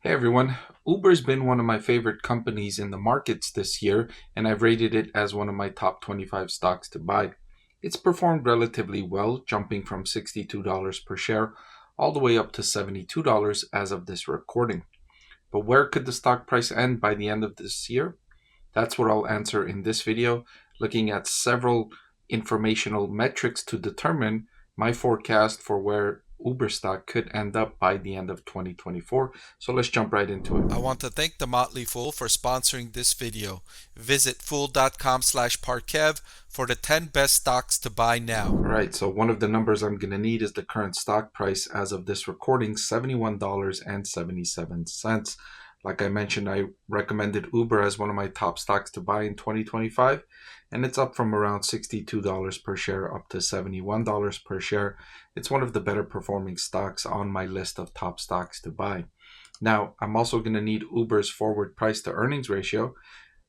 Hey everyone, Uber's been one of my favorite companies in the markets this year, and I've rated it as one of my top 25 stocks to buy. It's performed relatively well, jumping from $62 per share all the way up to $72 as of this recording. But where could the stock price end by the end of this year? That's what I'll answer in this video, looking at several informational metrics to determine my forecast for where Uber stock could end up by the end of 2024. So let's jump right into it. I want to thank the Motley Fool for sponsoring this video. Visit fool.com/Parkev for the 10 best stocks to buy now. All right, so one of the numbers I'm going to need is the current stock price as of this recording, $71.77. Like I mentioned, I recommended Uber as one of my top stocks to buy in 2025, and it's up from around $62 per share up to $71 per share. It's one of the better performing stocks on my list of top stocks to buy. Now, I'm also going to need Uber's forward price to earnings ratio.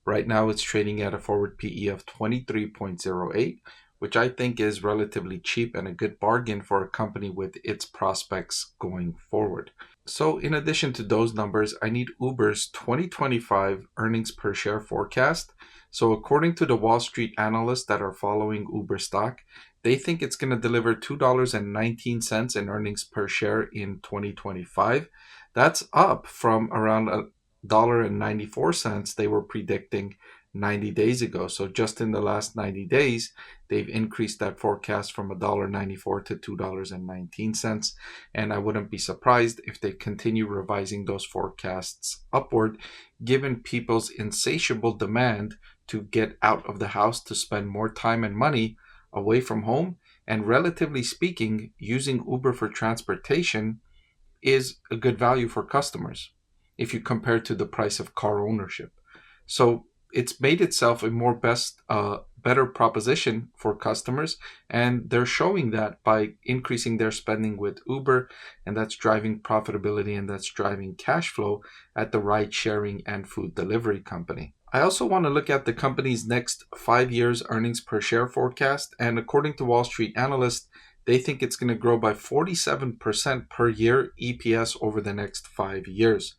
Right now, it's trading at a forward PE of 23.08, which I think is relatively cheap and a good bargain for a company with its prospects going forward. So in addition to those numbers, I need Uber's 2025 earnings per share forecast. So according to the Wall Street analysts that are following Uber stock, they think it's going to deliver $2.19 in earnings per share in 2025. That's up from around $1.94 they were predicting 90 days ago. So just in the last 90 days, they've increased that forecast from $1.94 to $2.19. And I wouldn't be surprised if they continue revising those forecasts upward, given people's insatiable demand to get out of the house to spend more time and money away from home. And relatively speaking, using Uber for transportation is a good value for customers if you compare to the price of car ownership. So it's made itself a better proposition for customers, and they're showing that by increasing their spending with Uber, and that's driving profitability and that's driving cash flow at the ride sharing and food delivery company. I also want to look at the company's next 5 years earnings per share forecast, and according to Wall Street analysts, they think it's going to grow by 47% per year EPS over the next 5 years.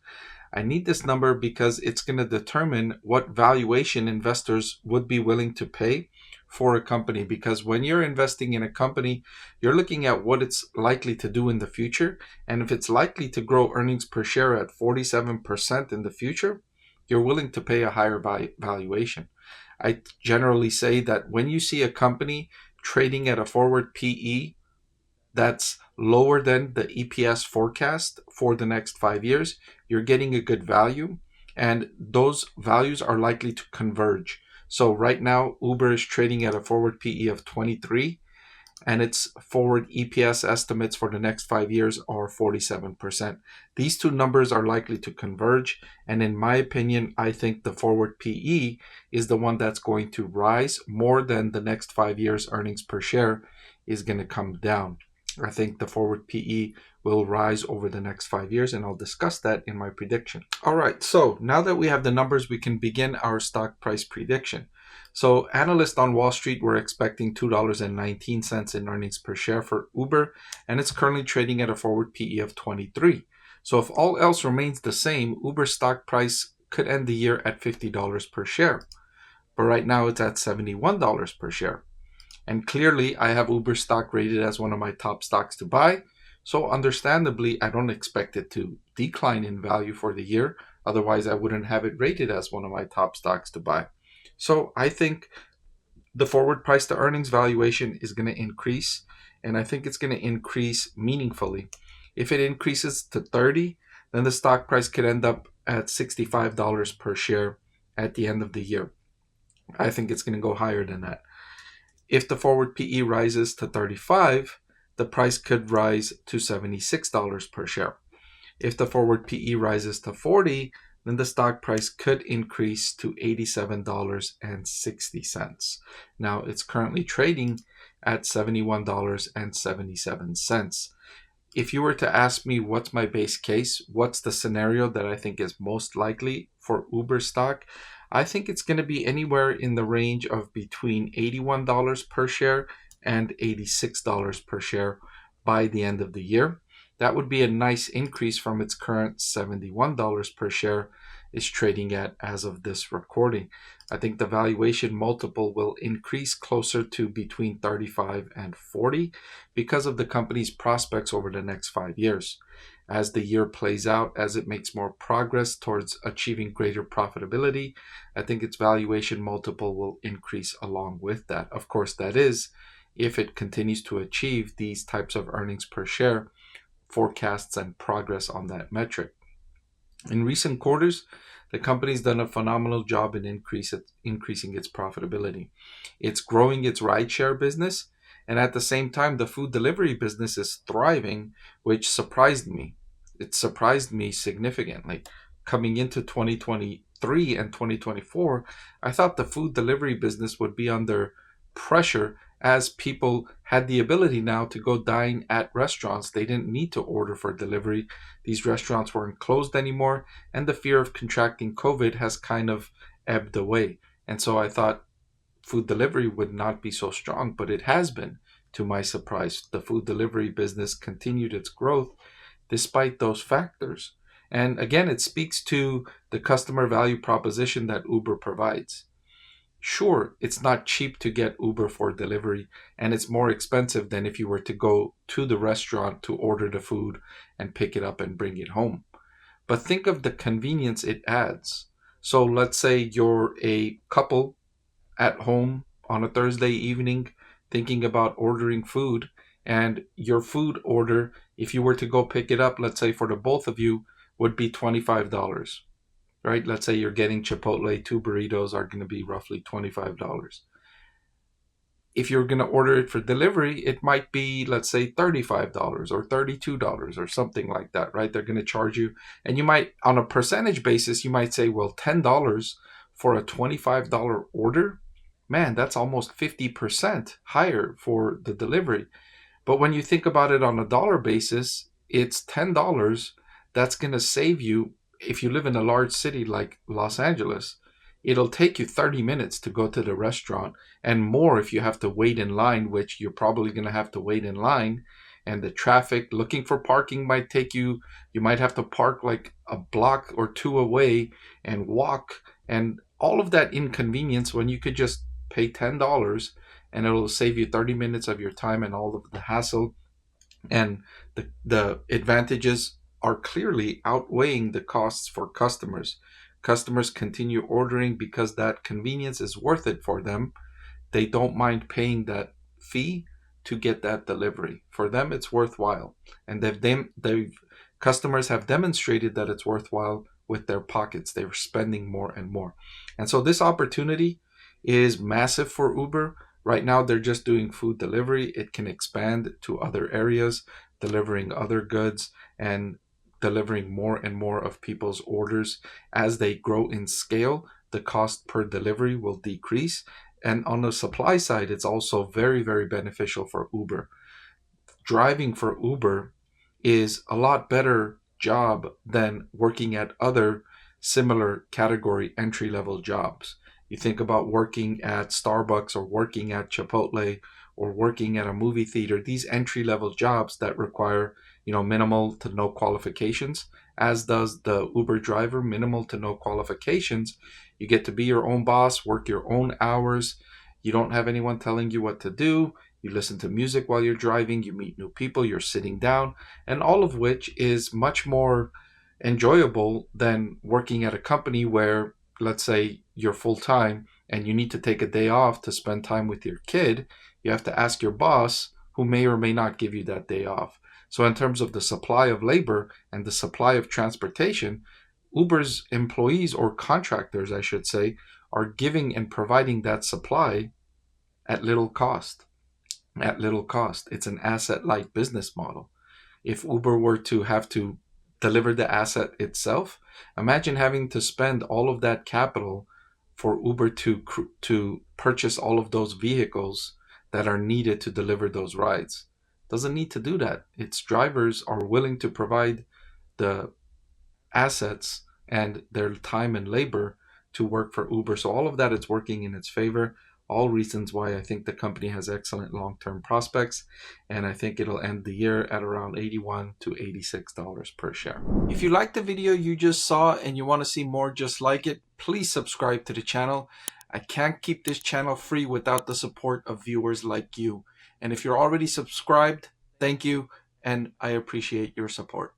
I need this number because it's going to determine what valuation investors would be willing to pay for a company. Because when you're investing in a company, you're looking at what it's likely to do in the future. And if it's likely to grow earnings per share at 47% in the future, you're willing to pay a higher valuation. I generally say that when you see a company trading at a forward PE that's lower than the EPS forecast for the next 5 years, you're getting a good value, and those values are likely to converge. So right now, Uber is trading at a forward PE of 23, and its forward EPS estimates for the next 5 years are 47%. These two numbers are likely to converge, and in my opinion, I think the forward PE is the one that's going to rise more than the next 5 years earnings per share is going to come down. I think the forward PE will rise over the next 5 years, and I'll discuss that in my prediction. All right, so now that we have the numbers, we can begin our stock price prediction. So analysts on Wall Street were expecting $2.19 in earnings per share for Uber, and it's currently trading at a forward PE of 23. So if all else remains the same, Uber stock price could end the year at $50 per share. But right now it's at $71 per share. And clearly, I have Uber stock rated as one of my top stocks to buy. So understandably, I don't expect it to decline in value for the year. Otherwise, I wouldn't have it rated as one of my top stocks to buy. So I think the forward price to earnings valuation is going to increase. And I think it's going to increase meaningfully. If it increases to 30, then the stock price could end up at $65 per share at the end of the year. I think it's going to go higher than that. If the forward PE rises to 35, the price could rise to $76 per share. If the forward PE rises to 40, then the stock price could increase to $87.60. Now, it's currently trading at $71.77. If you were to ask me what's my base case, what's the scenario that I think is most likely for Uber stock, I think it's going to be anywhere in the range of between $81 per share and $86 per share by the end of the year. That would be a nice increase from its current $71 per share is trading at as of this recording. I think the valuation multiple will increase closer to between 35 and 40 because of the company's prospects over the next 5 years. As the year plays out, as it makes more progress towards achieving greater profitability, I think its valuation multiple will increase along with that. Of course, that is if it continues to achieve these types of earnings per share forecasts and progress on that metric. In recent quarters, the company's done a phenomenal job in increasing its profitability. It's growing its rideshare business, and at the same time, the food delivery business is thriving, which surprised me. It surprised me significantly. Coming into 2023 and 2024, I thought the food delivery business would be under pressure as people had the ability now to go dine at restaurants. They didn't need to order for delivery. These restaurants weren't closed anymore, and the fear of contracting COVID has kind of ebbed away. And so I thought food delivery would not be so strong, but it has been. To my surprise, the food delivery business continued its growth despite those factors. And again, it speaks to the customer value proposition that Uber provides. Sure, it's not cheap to get Uber for delivery, and it's more expensive than if you were to go to the restaurant to order the food and pick it up and bring it home. But think of the convenience it adds. So let's say you're a couple at home on a Thursday evening thinking about ordering food, and your food order, if you were to go pick it up, let's say for the both of you, would be $25. Right? Let's say you're getting Chipotle, 2 burritos are going to be roughly $25. If you're going to order it for delivery, it might be, let's say, $35 or $32 or something like that, right? They're going to charge you. And you might, on a percentage basis, you might say, well, $10 for a $25 order, man, that's almost 50% higher for the delivery. But when you think about it on a dollar basis, it's $10 that's going to save you. If you live in a large city like Los Angeles, it'll take you 30 minutes to go to the restaurant, and more if you have to wait in line, which you're probably going to have to wait in line. And the traffic, looking for parking might take you, you might have to park like a block or two away and walk, and all of that inconvenience when you could just pay $10 and it'll save you 30 minutes of your time and all of the hassle. And the advantages are clearly outweighing the costs for customers. Customers continue ordering because that convenience is worth it for them. They don't mind paying that fee to get that delivery. For them, it's worthwhile. And customers have demonstrated that it's worthwhile with their pockets. They're spending more and more. And so this opportunity is massive for Uber. Right now, they're just doing food delivery. It can expand to other areas, delivering other goods and delivering more and more of people's orders. As they grow in scale, the cost per delivery will decrease. And on the supply side, it's also very, very beneficial for Uber. Driving for Uber is a lot better job than working at other similar category entry-level jobs. You think about working at Starbucks or working at Chipotle or working at a movie theater, these entry-level jobs that require, minimal to no qualifications, as does the Uber driver, minimal to no qualifications. You get to be your own boss, work your own hours. You don't have anyone telling you what to do. You listen to music while you're driving. You meet new people. You're sitting down, and all of which is much more enjoyable than working at a company where, let's say, you're full-time and you need to take a day off to spend time with your kid. You have to ask your boss, who may or may not give you that day off. So in terms of the supply of labor and the supply of transportation, Uber's employees, or contractors, I should say, are giving and providing that supply at little cost. At little cost. It's an asset-light business model. If Uber were to have to deliver the asset itself, imagine having to spend all of that capital for Uber to purchase all of those vehicles that are needed to deliver those rides. Doesn't need to do that. Its drivers are willing to provide the assets and their time and labor to work for Uber. So all of that is working in its favor. All reasons why I think the company has excellent long-term prospects, and I think it'll end the year at around $81 to $86 per share. If you liked the video you just saw and you want to see more just like it, please subscribe to the channel. I can't keep this channel free without the support of viewers like you. And if you're already subscribed, thank you, and I appreciate your support.